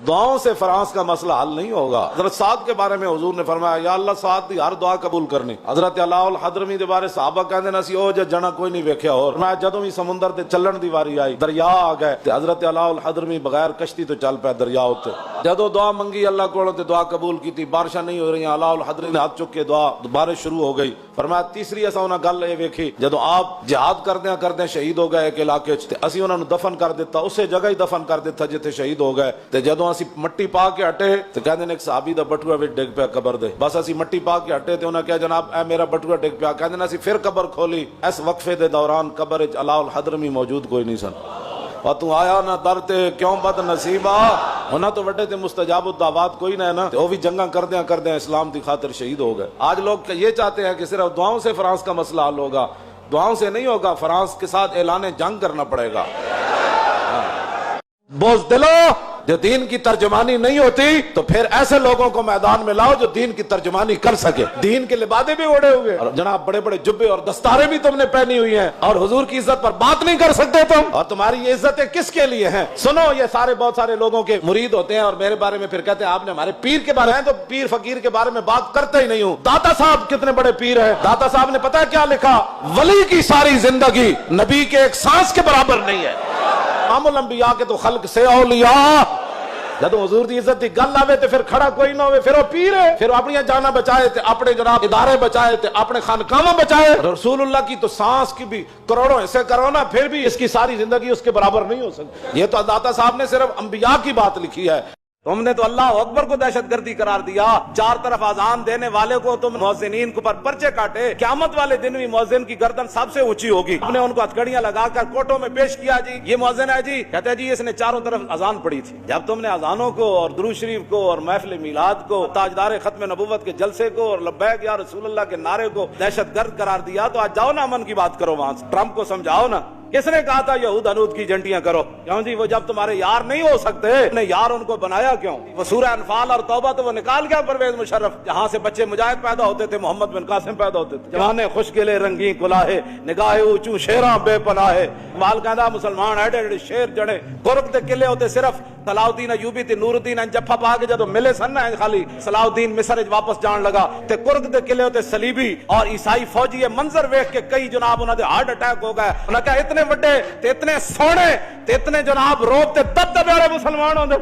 دعاؤں سے فرانس کا مسئلہ حل نہیں ہوگا۔ حضرت سعد کے بارے میں حضور نے فرمایا یا اللہ سعد دی ہر دعا قبول کرنی۔ حضرت علاء الحضرمی دے بارے صحابہ کہندے نے سی او جنا کوئی نہیں ویکھیا اور میں جدوں بھی سمندر تے چلن دی واری آئی دریا آ گئے تے حضرت علاء الحضرمی بغیر کشتی تو چل پیا دریا تے جدوں دعا منگی اللہ کولوں تے دعا قبول کیتی، بارشاں نہیں ہو رہی، علاء الحضرمی نے ہاتھ چک کے دعا بارش شروع ہو گئی۔ فرمایا تیسری اساں انہاں گل اے ویکھی جدوں آپ جہاد کردے شہید ہو گئے ایک علاقے تے اسی انہاں نوں دفن کر دتا، اسے جگہ ہی دفن کر دتا جتھے شہید ہو گئے تے جدوں اسی مٹی پا کے ہٹے تے کہندے نے ایک صحابی دا بٹوا وچ ڈگ پیا قبر دے، بس اسی مٹی پا کے ہٹے تے انہاں کہا جناب اے میرا بٹوا ڈگ پیا، کہندے نے اسی پھر قبر کھولی، اس وقفے دے دوران قبر وچ علاء الحضرمی موجود کوئی نہیں سن۔ اور تو آیا نہ در تے کیوں بد نصیبا، ہونا تو وڈے تے مستجاب الدعوات کوئی نہ ہے نا، وہ بھی جنگاں کردیاں اسلام کی خاطر شہید ہو گئے۔ آج لوگ یہ چاہتے ہیں کہ صرف دعاؤں سے فرانس کا مسئلہ حل ہوگا، دعاؤں سے نہیں ہوگا، فرانس کے ساتھ اعلان جنگ کرنا پڑے گا۔ بزدلو جو دین کی ترجمانی نہیں ہوتی تو پھر ایسے لوگوں کو میدان میں لاؤ جو دین کی ترجمانی کر سکے۔ دین کے لبادے بھی اوڑے ہوئے اور جناب بڑے بڑے جبے اور دستارے بھی تم نے پہنی ہوئی ہیں اور حضور کی عزت پر بات نہیں کر سکتے تم، اور تمہاری یہ عزتیں کس کے لیے ہیں؟ سنو، یہ سارے بہت سارے لوگوں کے مرید ہوتے ہیں اور میرے بارے میں پھر کہتے ہیں آپ نے ہمارے پیر کے بارے میں تو پیر فقیر کے بارے میں بات کرتے ہی نہیں ہوں۔ داتا صاحب کتنے بڑے پیر ہیں، داتا صاحب نے پتا کیا لکھا؟ ولی کی ساری زندگی نبی کے ایک سانس کے برابر نہیں ہے۔ امام الانبیاء کے تو خلق سے اولیاء، جب حضور دی عزت دی گل آوے تے پھر کھڑا کوئی نہ ہوئے، پھر وہ پیر ہے، پھر اپنی جانا بچائے تے اپنے جناب ادارے بچائے تے اپنے خانقاہاں بچائے۔ رسول اللہ کی تو سانس کی بھی کروڑوں حصے کرو نا، پھر بھی اس کی ساری زندگی اس کے برابر نہیں ہو سکتی۔ یہ تو داتا صاحب نے صرف انبیاء کی بات لکھی ہے، تم نے تو اللہ اکبر کو دہشت گردی قرار دیا، چار طرف اذان دینے والے کو تم مؤذنین کو پر پرچے کاٹے، قیامت والے دن بھی مؤذن کی گردن سب سے اونچی ہوگی۔ ہم نے ان کو ہتھکڑیاں لگا کر کوٹوں میں پیش کیا، جی یہ مؤذن ہے جی، کہتے ہیں جی اس نے چاروں طرف اذان پڑھی تھی۔ جب تم نے اذانوں کو اور درود شریف کو اور محفل میلاد کو، تاجدار ختم نبوت کے جلسے کو اور لبیک یا رسول اللہ کے نعرے کو دہشت گرد قرار دیا، تو آج جاؤ نا امن کی بات کرو، وہاں سے ٹرمپ کو سمجھاؤ نا، کس نے کہا تھا یہود انود کی جنٹیاں کرو؟ کیوں جی وہ جب تمہارے یار نہیں ہو سکتے، نے یار ان کو بنایا کیوں؟ وہ سورہ انفال اور توبہ تو وہ نکال گیا پرویز مشرف، جہاں سے بچے مجاہد پیدا ہوتے تھے، محمد بن قاسم پیدا ہوتے تھے، جوانے خوش گلے رنگین کلاہے، نگاہ اونچوں شیراں بے پناہے، مال کہندا مسلمان ایڈے ایڈے شیر جڑے قرب دے قلعے ہوتے، صرف صلاح الدین ایوبی تے نور الدین جفا پا کے جدوں ملے سن نا، خالی صلاح الدین مصر وچ واپس جان لگا تے قرب دے قلعے ہوتے صلیبی اور عیسائی فوجی، یہ منظر ویکھ کے کئی جناب انہاں دے ہارٹ اٹیک ہو گئے، انہاں کہا اتنے وڈے تے اتنے سونے تے اتنے جناب روب تے دبدبے والے مسلمان ہوندے۔